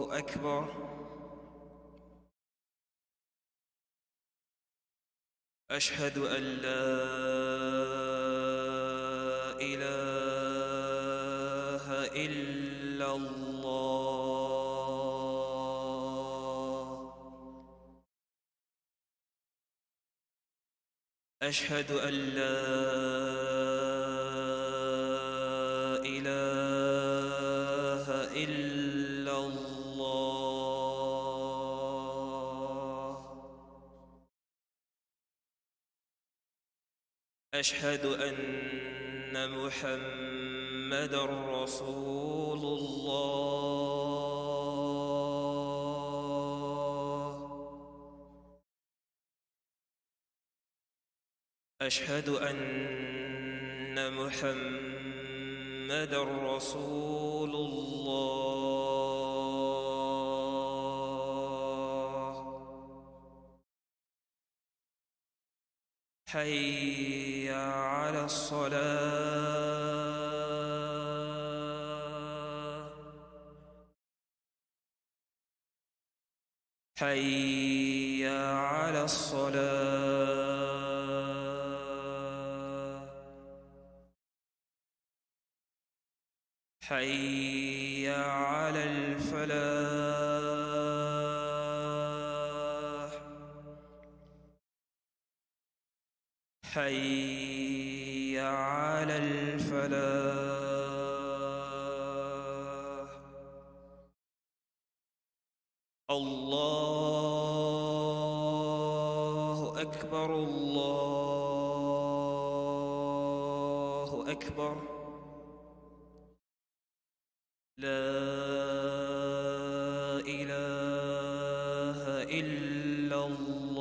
أكبر. أشهد أن لا إله إلا الله. أشهد أن لا إله إلا الله. أشهد أن محمدًا رسول الله. أشهد أن محمدًا رسول الله. حي على الصلاة. حي على الصلاة. حي على الفلاح. حي على الفلاح. الله أكبر. الله أكبر. لا إله إلا الله.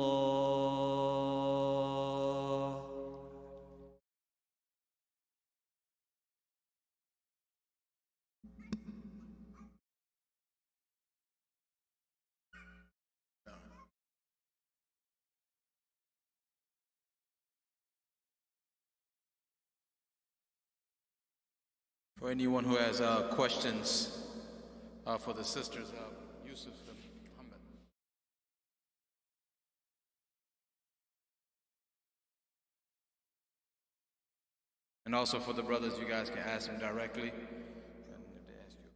For anyone who has questions for the sisters, Yusuf and Muhammad. And also for the brothers, you guys can ask them directly. And if they ask you.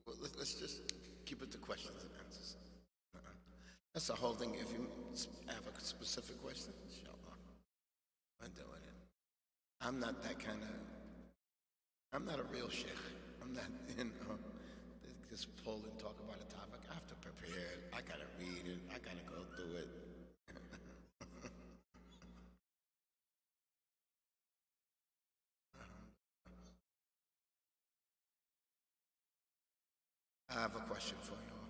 Well, let's just keep it to questions and answers. That's the whole thing. If you have a specific question, inshallah, I'll do it. I'm not that kind of, I'm not a real sheikh. I'm not, just pull and talk about a topic. I have to prepare it. I got to read it. I got to go through it. I have a question for you all.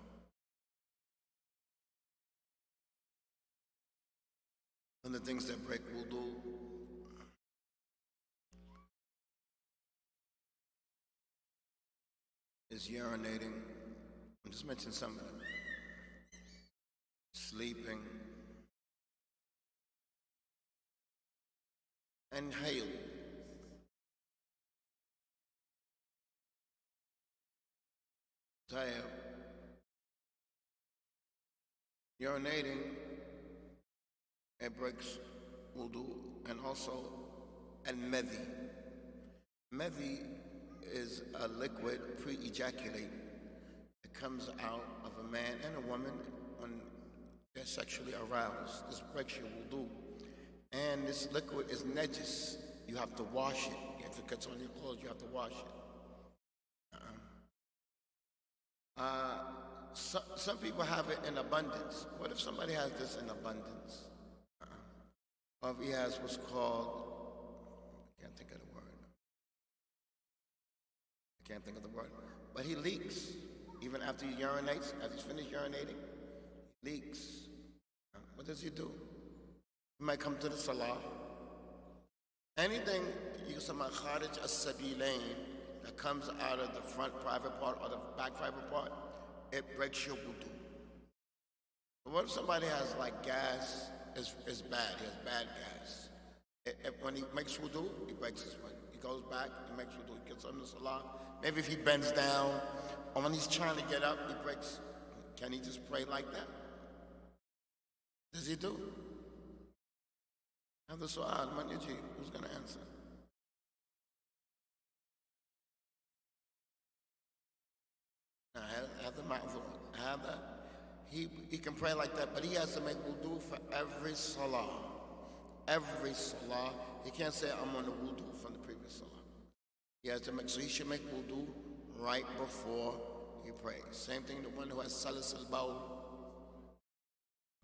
One of the things that break wudu is urinating. I'll just mention some of them. Sleeping. And hail. Urinating, it breaks wudu, and also al-madhi. Madhi is a liquid pre-ejaculate. It comes out of a man and a woman when they're sexually aroused. This breaks your wudu. And this liquid is najis. You have to wash it. If it gets on your clothes, you have to wash it. Some people have it in abundance. What if somebody has this in abundance? or if he has what's called, I can't think of the word. I can't think of the word. But he leaks. Even after he urinates, after he's finished urinating, he leaks. What does he do? He might come to the salah. Anything, you can say, kharij as-sabilain, that comes out of the front private part or the back private part, it breaks your wudu. But what if somebody has like gas, is bad, he has bad gas. When he makes wudu, he breaks his foot. He goes back, he makes wudu, he gets on the salah. Maybe if he bends down, or when he's trying to get up, he breaks. Can he just pray like that? Does he do? Have the su'al, man yaji, who's going to answer? Now, have the ma'zur, have that. He can pray like that, but he has to make wudu for every salah. Every salah. He can't say, I'm on the wudu from the previous salah. He has to make, so he should make wudu right before he prays. Same thing, the one who has salis al-bawl.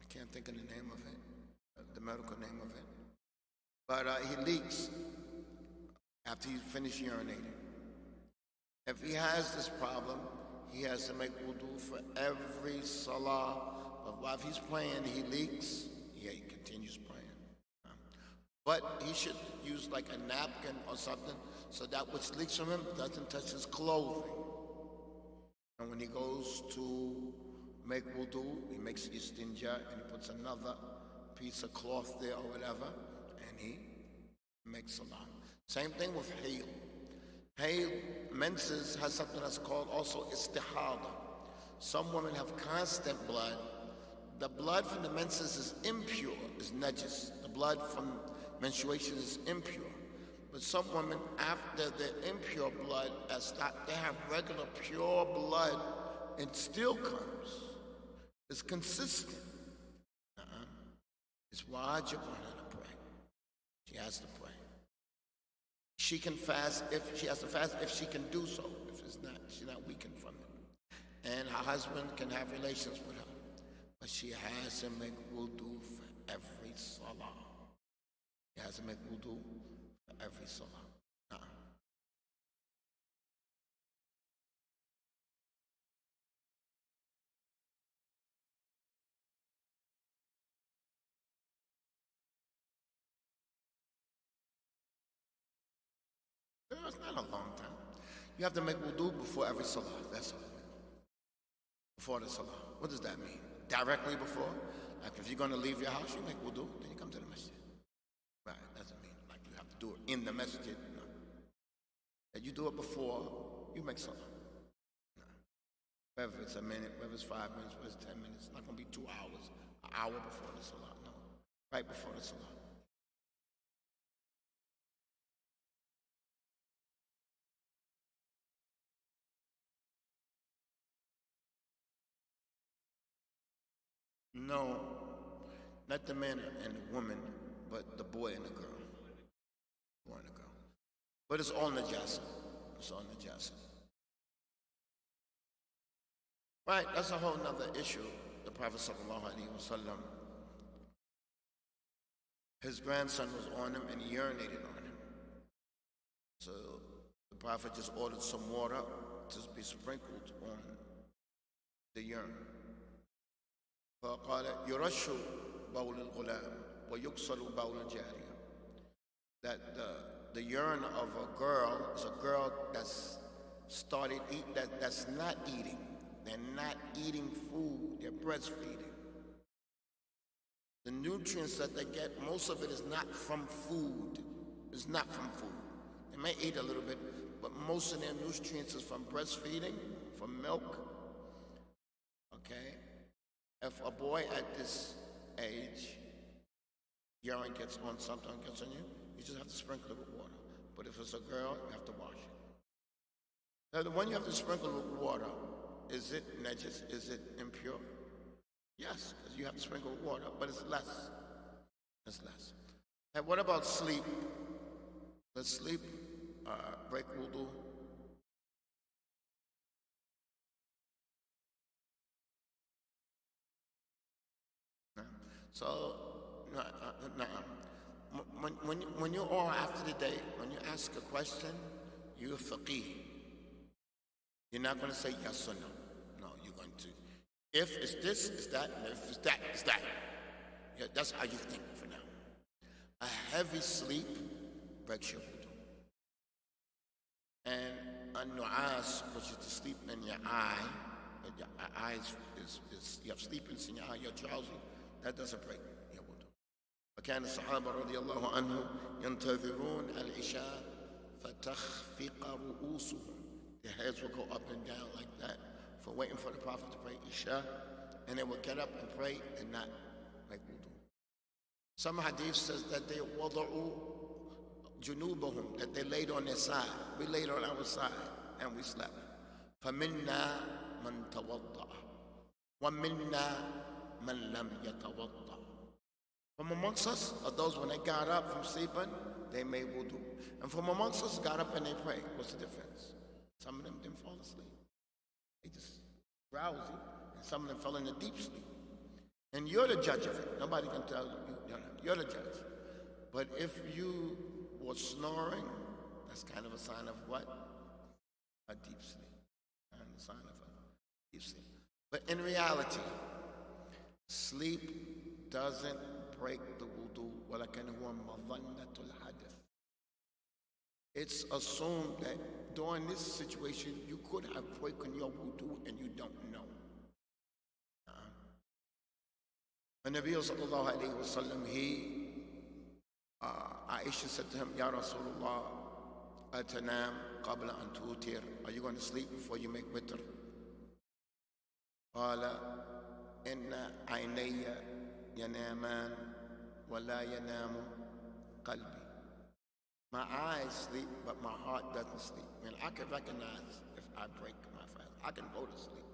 I can't think of the name of it, the medical name of it. But he leaks after he's finished urinating. If he has this problem, he has to make wudu for every salah. But while he's praying, he leaks, yeah, he continues praying. But he should use like a napkin or something so that which leaks from him doesn't touch his clothing. And when he goes to make wudu, he makes istinja and he puts another piece of cloth there or whatever, and he makes salah. Same thing with hail. Hail, menses, has something that's called also istihada. Some women have constant blood. The blood from the menses is impure, is najis. The blood from menstruation is impure. But some women, after the impure blood has stopped, they have regular pure blood and still comes. It's consistent. It's wajib on her to pray. She has to pray. She can fast if she has to fast if she can do so. If it's not, she's not weakened from it. And her husband can have relations with her. But she has to make wudu for every salah. She has to make wudu for every salah. No, it's not a long time. You have to make wudu before every salah. That's all. Before the salah. What does that mean? Directly before? Like if you're going to leave your house, you make wudu, then you come to the masjid. Right, doesn't mean like you have to do it in the masjid. No. That you do it before you make salah. No. Whether it's a minute, whether it's 5 minutes, whether it's 10 minutes, it's not going to be 2 hours, an hour before the salah. No. Right before the salah. No, not the man and the woman, but the boy and the girl. Boy and the girl. But it's all najasa. It's all najasa. Right, that's a whole nother issue. The Prophet ﷺ, his grandson was on him and he urinated on him. So the Prophet just ordered some water to be sprinkled on the urine. فقال يرش بول الغلام ويغسل بول الجارية. That the urine of a girl is a girl that's started that's not eating. They're not eating food. They're breastfeeding. The nutrients that they get, most of it is not from food. It's not from food. They may eat a little bit, but most of their nutrients is from breastfeeding, from milk. Okay. If a boy at this age, urine gets on something, gets on you, you just have to sprinkle it with water. But if it's a girl, you have to wash it. Now, the one you have to sprinkle with water, is it najis? Is it impure? Yes, because you have to sprinkle with water, but it's less. It's less. And what about sleep? Does sleep break wudu? So, no. when you're all after the day, when you ask a question, you're faqih. You're not going to say yes or no. No, you're going to. If it's this, it's that, and if it's that, it's that. Yeah, that's how you think for now. A heavy sleep breaks your wudu. And a nu'as, which is the sleep in your eye, your eyes you have sleepiness in your eye, you're drowsy, that doesn't break your wudu. وكان الصحابة رضي الله عنهم ينتظرون العشاء فتخفق رؤوسهم. Their heads will go up and down like that for waiting for the Prophet to pray Isha, and they would get up and pray and not make wudu. Some hadith says that they wada'u junubahum, that they laid on their side. We laid on our side and we slept. فَمِنَّا مَنْ تَوَضَّعَ وَمِنَّا مَنْ لَمْ يَتَوَضَّعَ. From amongst us are those when they got up from sleeping, they made wudu. And from amongst us got up and they prayed. What's the difference? Some of them didn't fall asleep. They just drowsy, and some of them fell into deep sleep. And you're the judge of it. Nobody can tell you. You're the judge. But if you were snoring, that's kind of a sign of what? A deep sleep. And a sign of a deep sleep. But in reality, sleep doesn't break the wudu. وَلَكَنْ هُوَ مَظَنَّةُ الْحَدَثِ. It's assumed that during this situation, you could have broken your wudu and you don't know. The Nabi sallallahu alayhi wa sallam, Aisha said to him, Ya Rasulullah, atanam qabla an tutir. Are you going to sleep before you make witr? Qala inna aynaya yanaman wa la yanamu qalbi. My eyes sleep, but my heart doesn't sleep. I mean, I can recognize if I break my fast. I can go to sleep.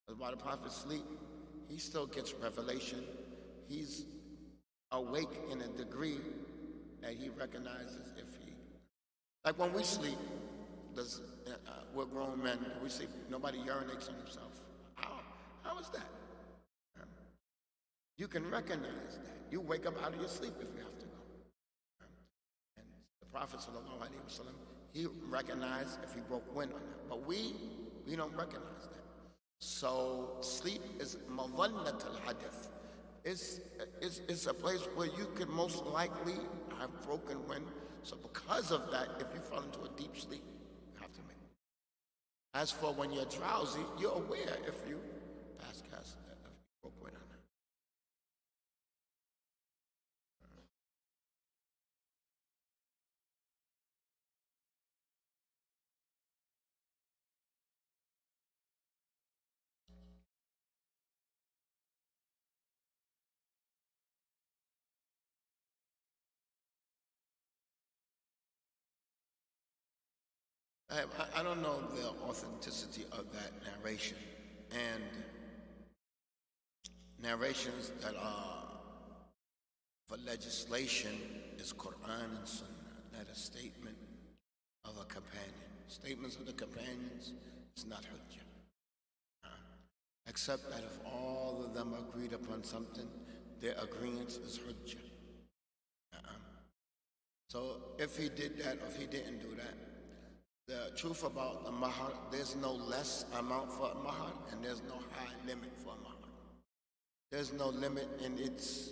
But while the Prophet sleeps, he still gets revelation. He's awake in a degree that he recognizes if he... Like when we sleep, we're grown men, we sleep, nobody urinates on himself. How is that? You can recognize that. You wake up out of your sleep if you have to go. And the Prophet sallallahu alaihi wasallam, he recognized if he broke wind or not. But we don't recognize that. So sleep is madhannat al-hadith. It's a place where you could most likely have broken wind. So because of that, if you fall into a deep sleep, you have to make it. As for when you're drowsy, you're aware if you pass gas, if you broke wind or not. I don't know the authenticity of that narration, and narrations that are for legislation is Quran and Sunnah, not a statement of a companion. Statements of the companions is not hujjah. Except that if all of them agreed upon something, their agreement is hujjah. So if he did that or if he didn't do that, the truth about the mahar, there's no less amount for a mahar and there's no high limit for a mahar. There's no limit in its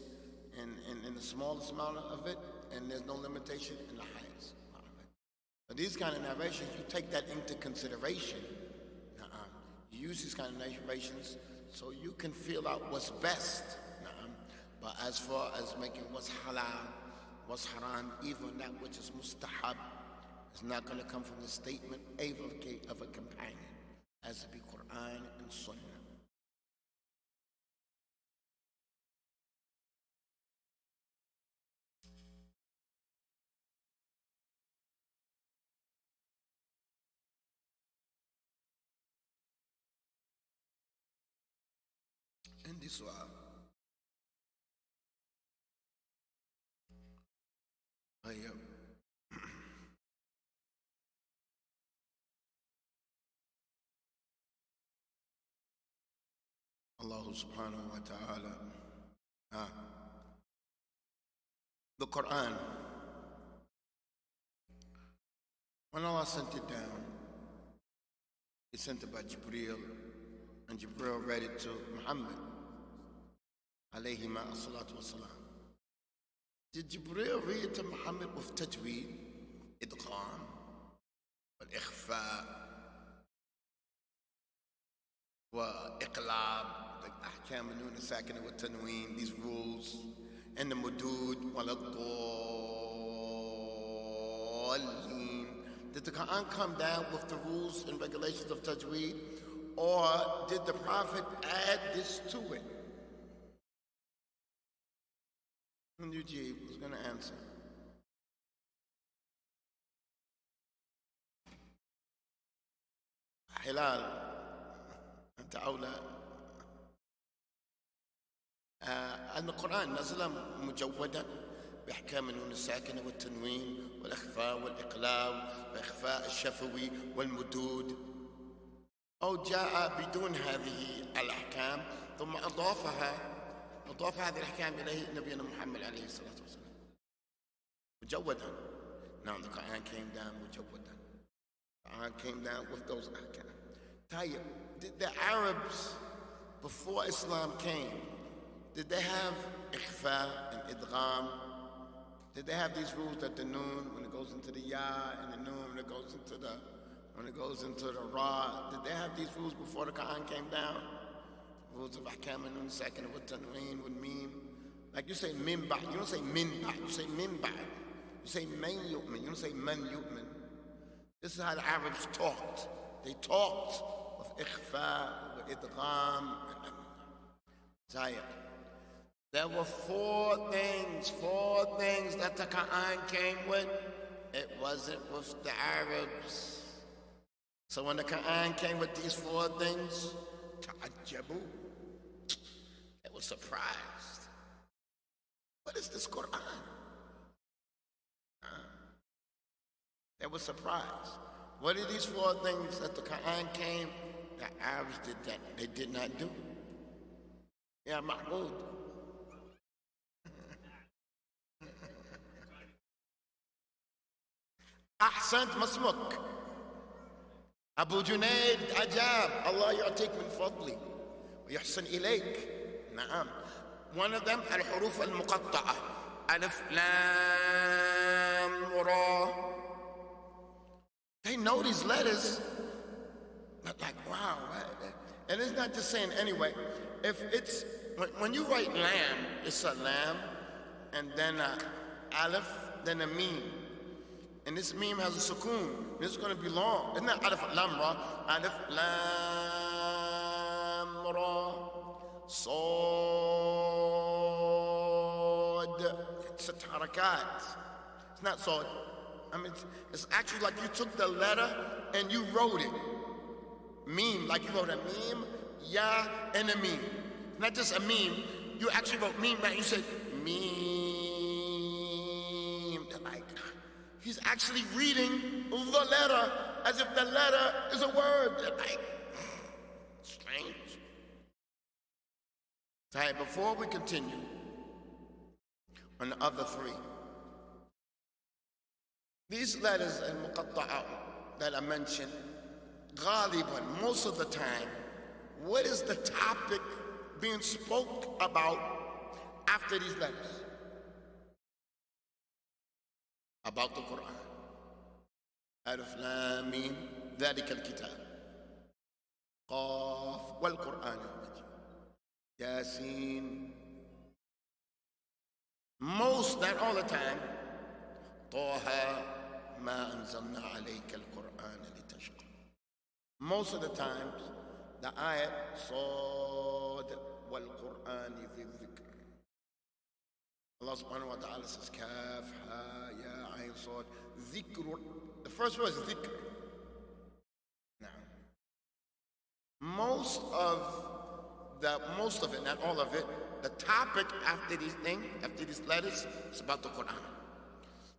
in the smallest amount of it, and there's no limitation in the highest amount of it. But these kind of narrations, you take that into consideration. You use these kind of narrations so you can feel out what's best. But as far as making what's halal, what's haram, even that which is mustahab, it's not going to come from the statement of a companion, as it be Quran and Sunnah. And this one, Allah subhanahu wa ta'ala The Quran, when Allah sent it down, He sent it by Jibreel, and Jibreel read it to Muhammad, alayhi ma as-salatu was-salam. Did Jibreel read it to Muhammad with tajweed, idgham, wal-ikhfa, wa-iqlab, like ahkam al-nun as-sakina wa tanween, these rules, and the mudud, wal-dallin? Did the Quran come down with the rules and regulations of tajweed, or did the Prophet add this to it? And Eugene was going to answer. Hilal, أنت أولى. أن القرآن نزل مجودا بأحكام النون الساكنة والتنوين والإخفاء والإقلاب وإخفاء الشفوي والمدود، أو جاء بدون هذه الأحكام ثم أضاف هذه الأحكام إليه نبينا محمد عليه الصلاة والسلام مجودا. Now the Quran came down مجودا. The Quran came down with those ahkam. Tayyib, did the Arabs before Islam came, did they have ikhfa and idgham? Did they have these rules that the noon, when it goes into the ya, and the noon when it goes into the ra? Did they have these rules before the Quran came down? Rules of ahkam and noon sakina with tanween with mim. Like you say min ba'd, you don't say min ba'd, you say min ba'd. You say man yu'min, you don't say man yu'min. This is how the Arabs talked. They talked of ikhfa, with idgham, and zayah. There were four things that the Quran came with. It wasn't with the Arabs. So when the Quran came with these four things, ta'ajjabu, they were surprised. What is this Quran? They were surprised. What are these four things that the Quran came? The Arabs did that. They did not do. Yeah, Mahmoud. أحسنت مسمك أبو جنيد أجاب الله يعطيك من فضلي ويحسن إليك. نعم. One of them الحروف المقطعة ألف لام را. They know these letters, but like, wow. And it's not just saying anyway. If it's, when you write lamb, it's a lamb, and then a aleph, then a meme. And this meme has a sukoon. This is going to be long. It's not alif lam ra. Alif lam ra. Sod. It's a harakat. It's not sod. I mean, it's actually like you took the letter and you wrote it. Meme, like you wrote a meme, ya, and a meme. Not just a meme. You actually wrote meme, right? You said meme. They're like, he's actually reading the letter as if the letter is a word. They're like, strange. So, hey, before we continue on the other three, these letters in muqatta'a that I mentioned, ghaliban, most of the time, what is the topic being spoke about after these letters? About the Quran. Alif Lam Mim, ذلك الكتاب. قاف والقرآن المجيد. Yasin. Most, not all the time, طه ما أنزلنا عليك القرآن لتشقى. Most of the times, the ayat صاد والقرآن ذي الذكر. Allah subhanahu wa ta'ala says kaf, ha, ya, ayn, صاد. ذكر. The first word is ذكر. Now, most of it, not all of it, the topic after these things, after these letters, is about the Quran.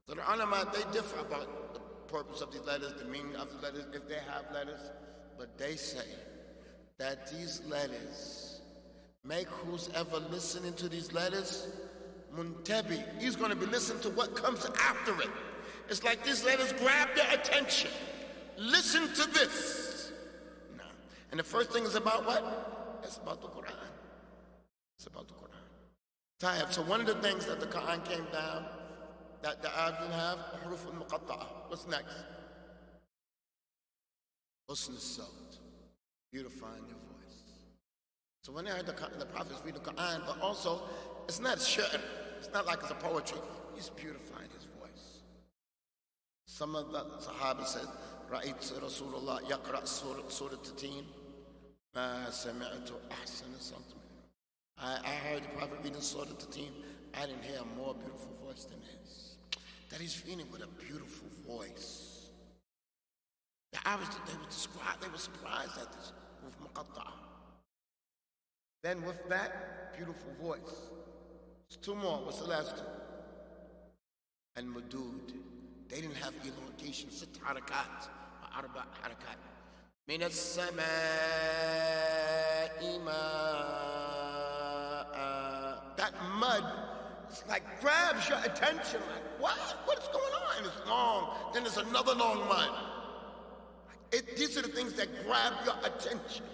So the ulama, they differ about the purpose of these letters, the meaning of the letters, if they have letters. But they say that these letters make who's ever listening to these letters muntabi. He's going to be listening to what comes after it. It's like these letters grab their attention. Listen to this. Nah. And the first thing is about what? It's about the Quran. It's about the Quran. So one of the things that the Quran came down, that the Arabs didn't have, huruf al-muqatta'a. What's next? Husn al-sawt, beautifying your voice. So when they heard the prophets read the Quran, but also, it's not shi'r, it's not like it's a poetry, he's beautifying his voice. Some of the Sahaba said, رأيت رسول الله يقرأ سورة التين ما سمعت أحسن صوت منه. I heard the Prophet reading Surah Al-Tateen. I didn't hear a more beautiful voice than his. That he's reading with a beautiful voice. The Arabs, they were surprised at this with muqatta'a. Then with that beautiful voice, there's two more. What's the last two? And mudud. They didn't have elongation. Sit harakat, arba harakat. Min as-samaa'i that mud, it's like grabs your attention. Like, what? What's going on? And it's long. Then there's another long mud. These are the things that grab your attention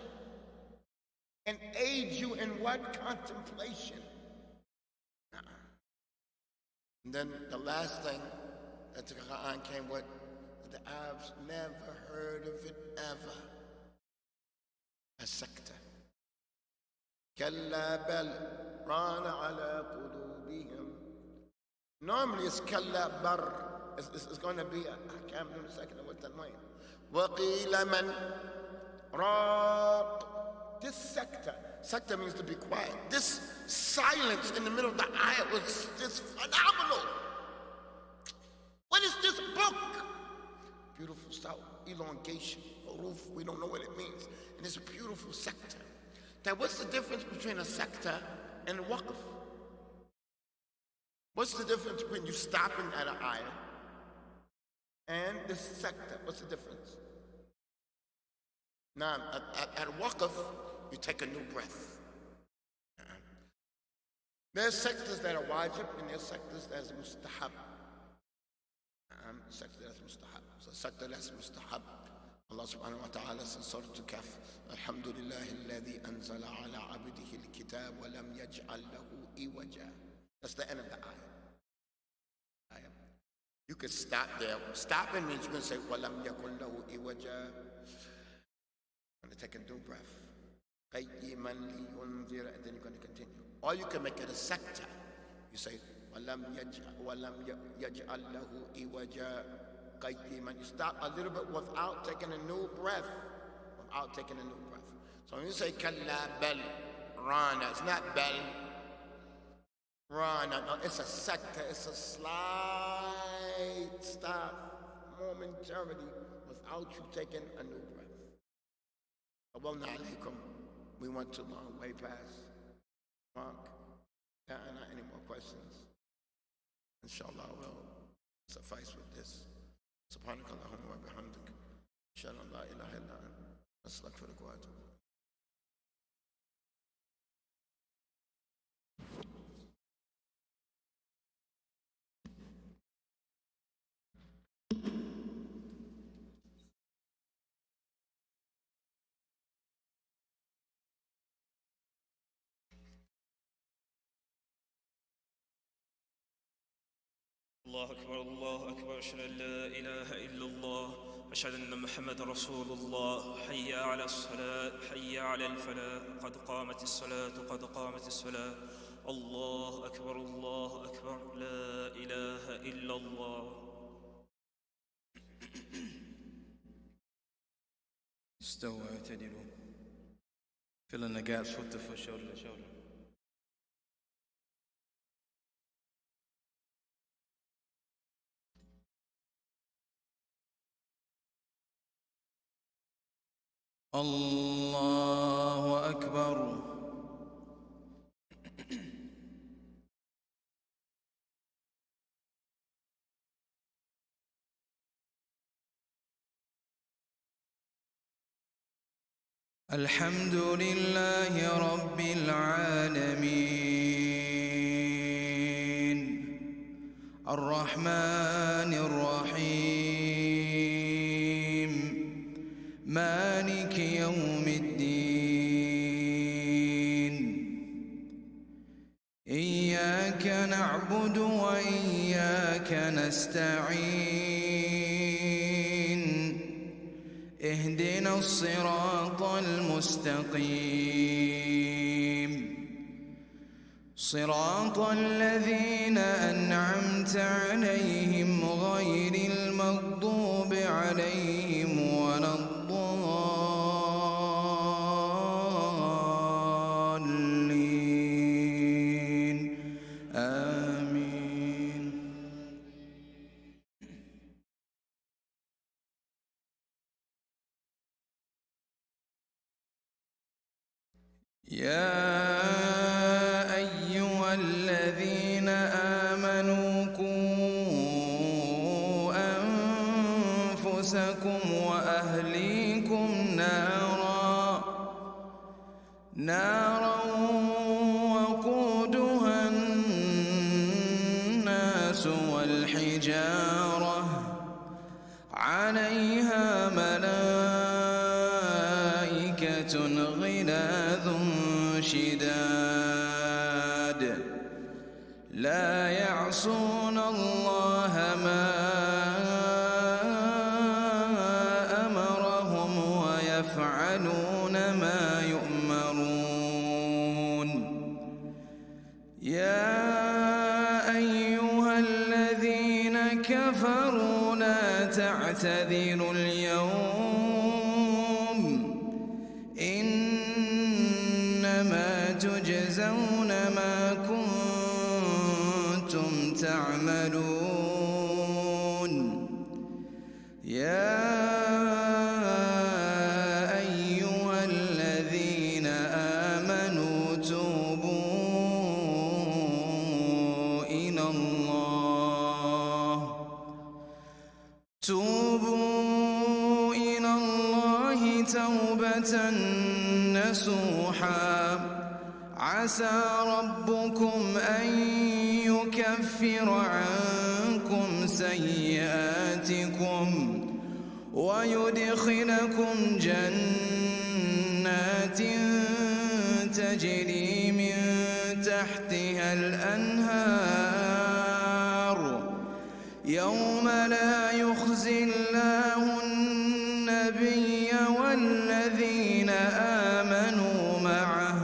and aid you in what? Contemplation. And then the last thing that the Quran came with, the Arabs never heard of it ever. A sector. كلا بل ران على قلوبهم. Normally it's كلا بر. It's going to be, I can't remember the second what that means. وقيل من راق. This sector means to be quiet. This silence in the middle of the ayat was just phenomenal. What is this book? Beautiful stuff, elongation, huruf, we don't know what it means. And it's a beautiful sector. Now what's the difference between a sector and a waqf? What's the difference between you stopping at an ayah and this sector? What's the difference? Now, at a waqf, you take a new breath. There's sectors that are wajib and there's sectors that's mustahab. Sector that's mustahab. So sector that's mustahab. Allah subhanahu wa ta'ala says in Surah Al-Kahf, Alhamdulillahi alladhi anzala ala abdihi al-kitab wa lam yaj'al lahu iwaja. That's the end of the ayah. You could stop there. Stopping means you're going to say, wa lam yakun lahu iwaja. And take a new breath. قَيِّمًا لِيُنذِرَ. And then you're going to continue. Or you can make it a sector. You say, وَلَمْ يَجْعَلْ لَهُ إِوَجًا قَيِّمًا. You stop a little bit without taking a new breath. So when you say كَلَّا بَلْ رَانَا, it's not bel, rana. No, it's a sector. It's a slight stop momentarily without you taking a new breath. Awalna alaykum. We went too long, way past mark. Not any more questions. Inshallah, we'll suffice with this. Subhanakallahumma wa bihamdik. Ashhadu an la ilaha illa anta. Astaghfiruka wa atubu. الله أكبر الله أكبر أشهد أن لا إله إلا الله أشهد أن محمد رسول الله حي على الصلاة حي على الفلاح قد قامت الصلاة قد قامت الصلاة الله أكبر لا إله إلا الله. استووا اعتدلوا. Fill in the gaps, foot to foot, shoulder to shoulder. الله أكبر. الحمد لله رب العالمين. الرحمن الرحيم مالك يوم الدين إياك نعبد وإياك نستعين اهدنا الصراط المستقيم صراط الذين أنعمت عليهم غير المغضوب عليهم ولا الضالين آمين. يا أيها الذين آمنوا قوا أنفسكم وأهليكم نارا وقودها الناس والحجارة عليها ملائكة غلاظ شداد لا يعصون الله ما أمرهم ويفعلون ما يؤمرون. يا أيها الذين كفروا لا تعتذروا اليوم إنما تجزون ما كنتم تعملون. يا أيها الذين آمنوا توبوا إلى الله توبة نصوحا عسى ربكم أن يكفر عنكم سيئاتكم ويدخلكم جنات تجري من تحتها الأنهار يوم لا يخزي الله النبي والذين آمنوا معه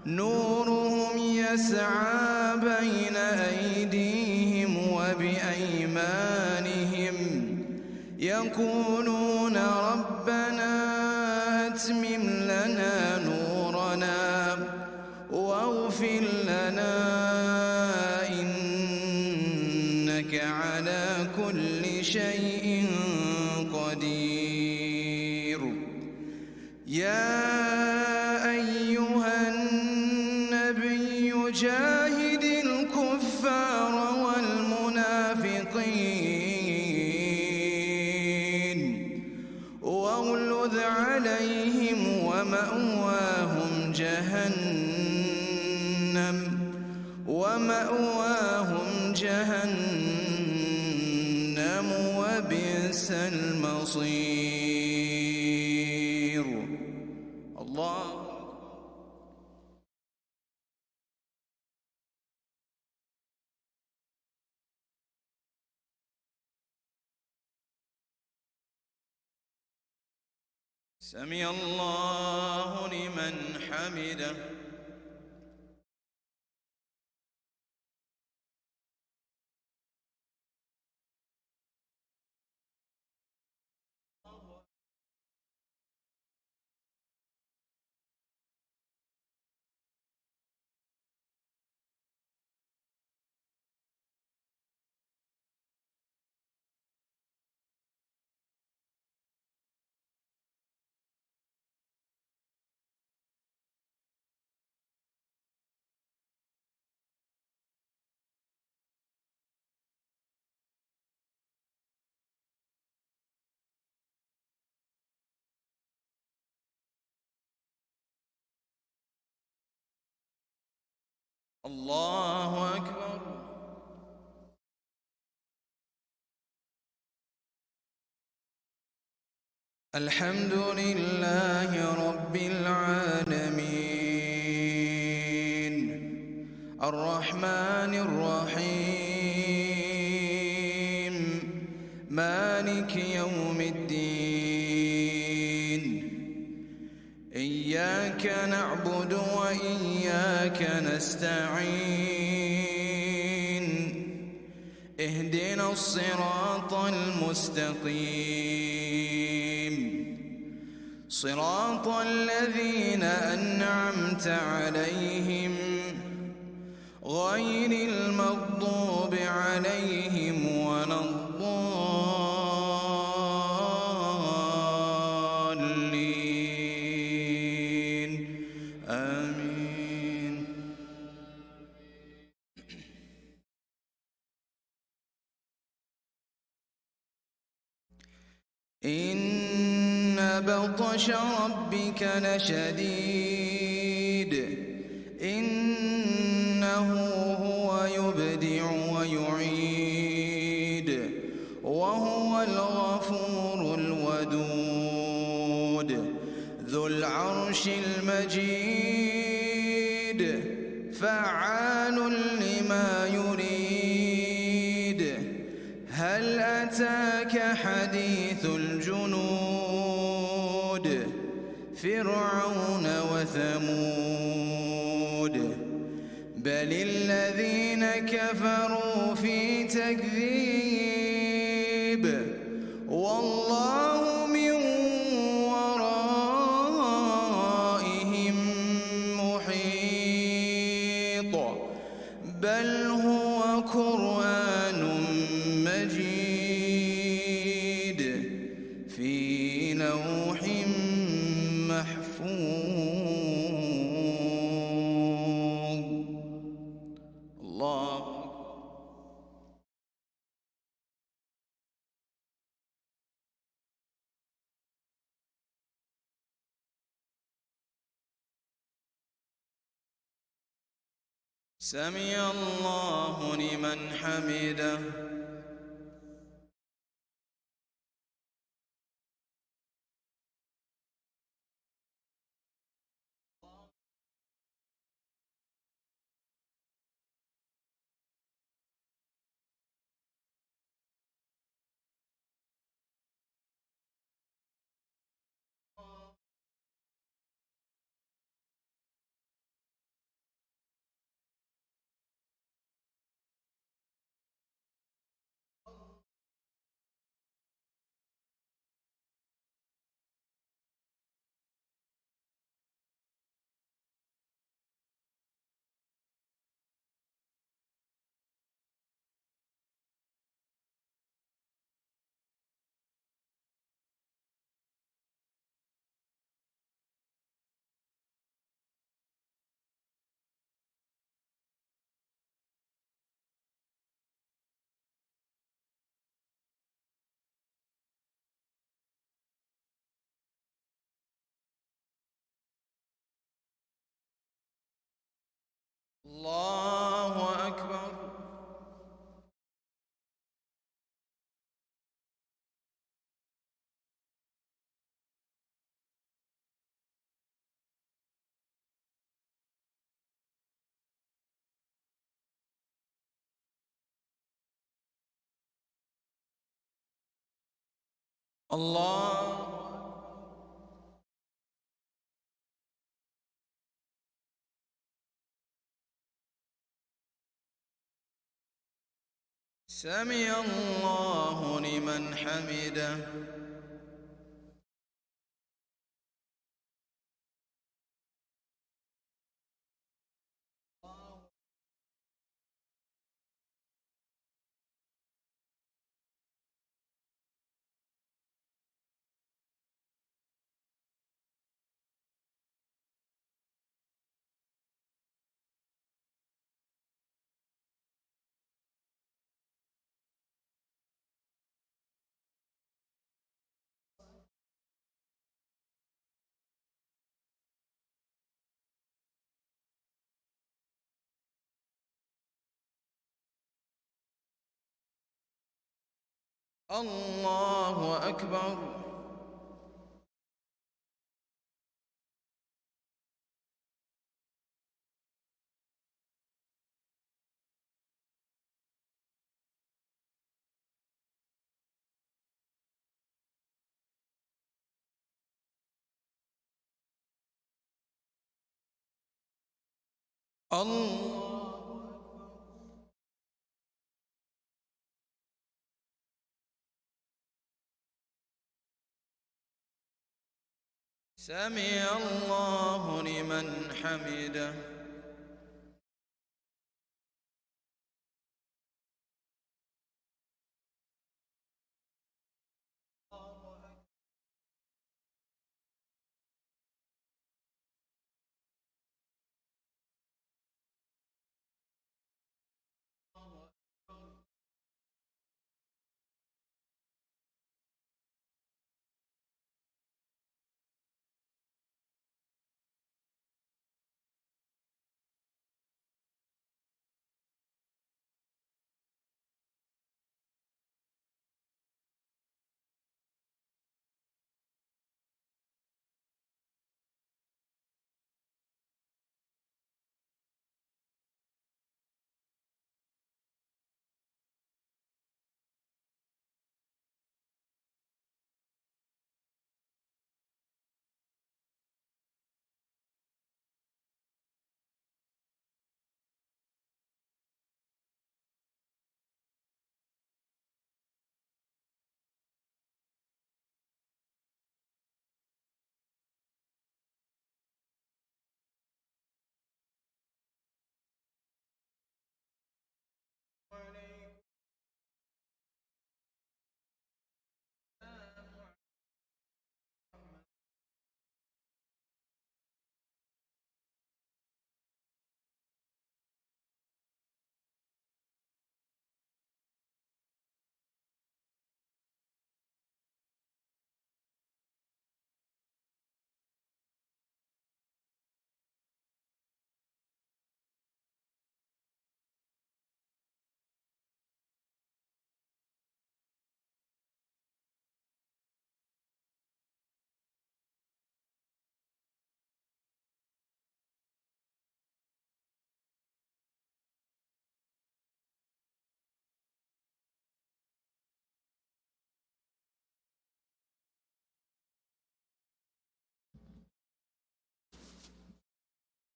نورهم يسعى بين أيديهم وبأيمانهم يقولون ربنا أتمم لنا نورنا واغفر لنا إنك على كل شيء قدير. يا أيها النبي جاهد الكفار والمنافقين واغلظ عليهم ومأواهم جهنم وبئس المصير. الله سمع الله لمن حمده. الله أكبر. الحمد لله رب العالمين الرحمن الرحيم مالك يوم الدين إياك نعبد وإياك نستعين اهدنا الصراط المستقيم صراط الذين أنعمت عليهم غير المغضوب عليهم ولا الضالين آمين. إن بطش ربك لشديد إنه هو يبدع ويعيد وهو الغفور الودود ذو العرش المجيد فعال لما يريد هل أتاك حديث الجنود فرعون وثمود بل الذين كفروا في تكذيب والله من ورائهم محيط بل هو قرآن مجيد في لوح محفوظ. الله سمع الله لمن حمده. الله أكبر. الله سمع الله لمن حمده. الله أكبر. الله سمع الله لمن حمده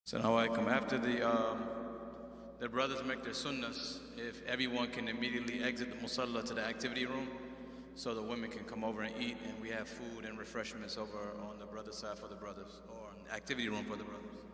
So now I come after the brothers make their sunnahs. If everyone can immediately exit the musalla to the activity room, so the women can come over and eat, and we have food and refreshments over on the brother side for the brothers, or an activity room for the brothers.